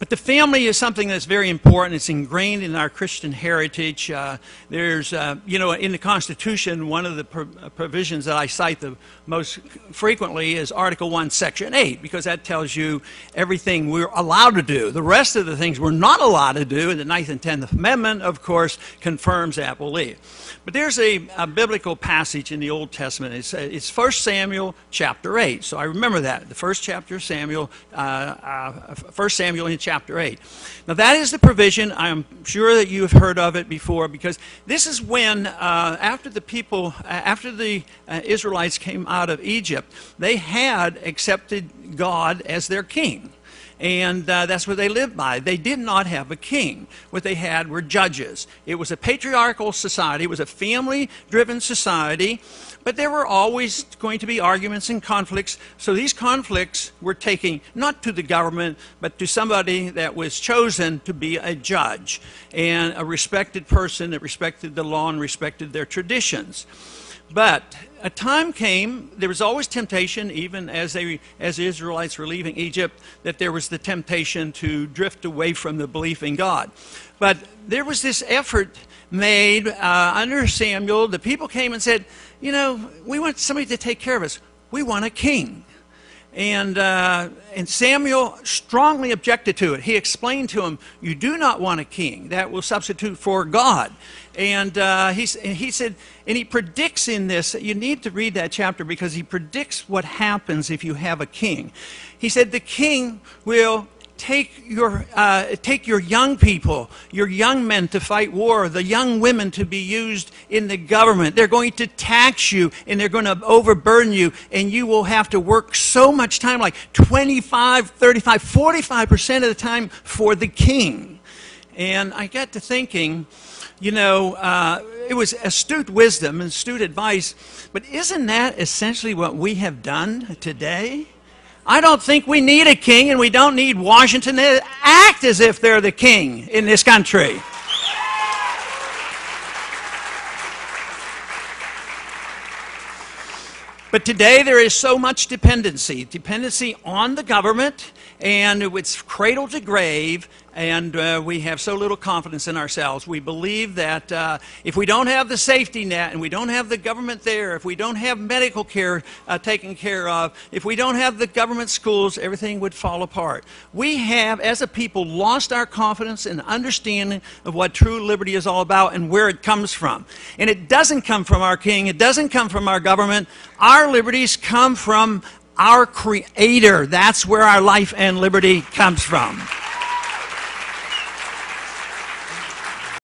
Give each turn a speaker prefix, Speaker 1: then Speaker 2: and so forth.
Speaker 1: But the family is something that's very important. It's ingrained in our Christian heritage. There's, you know, in the Constitution, one of the provisions that I cite the most frequently is Article 1, Section 8, because that tells you everything we're allowed to do. The rest of the things we're not allowed to do, and the 9th and 10th Amendment, of course, confirms that belief. But there's a biblical passage in the Old Testament. It's 1 Samuel chapter 8. So I remember that, the first chapter of Samuel, 1 Samuel in chapter 8. Now that is the provision. I'm sure that you have heard of it before, because this is when, after the Israelites came out of Egypt, they had accepted God as their king. And that's what they lived by. They did not have a king. What they had were judges. It was a patriarchal society. It was a family-driven society. But there were always going to be arguments and conflicts. So these conflicts were taken not to the government, but to somebody that was chosen to be a judge and a respected person that respected the law and respected their traditions. But a time came, there was always temptation, even as the Israelites were leaving Egypt, that there was the temptation to drift away from the belief in God. But there was this effort made under Samuel. The people came and said, you know, we want somebody to take care of us. We want a king. And Samuel strongly objected to it. He explained to him, you do not want a king. That will substitute for God. And he said, and he predicts in this, you need to read that chapter because he predicts what happens if you have a king. He said, the king will take your young people, your young men to fight war, the young women to be used in the government. They're going to tax you and they're going to overburden you, and you will have to work so much time, like 25, 35, 45% of the time for the king. And I got to thinking, you know, it was astute wisdom and astute advice, but isn't that essentially what we have done today? I don't think we need a king, and we don't need Washington to act as if they're the king in this country. But today there is so much dependency on the government, and it's cradle to grave, and we have so little confidence in ourselves. We believe that if we don't have the safety net, and we don't have the government there, if we don't have medical care taken care of, if we don't have the government schools, everything would fall apart. We have, as a people, lost our confidence and understanding of what true liberty is all about and where it comes from. And it doesn't come from our king. It doesn't come from our government. Our liberties come from our Creator. That's where our life and liberty comes from.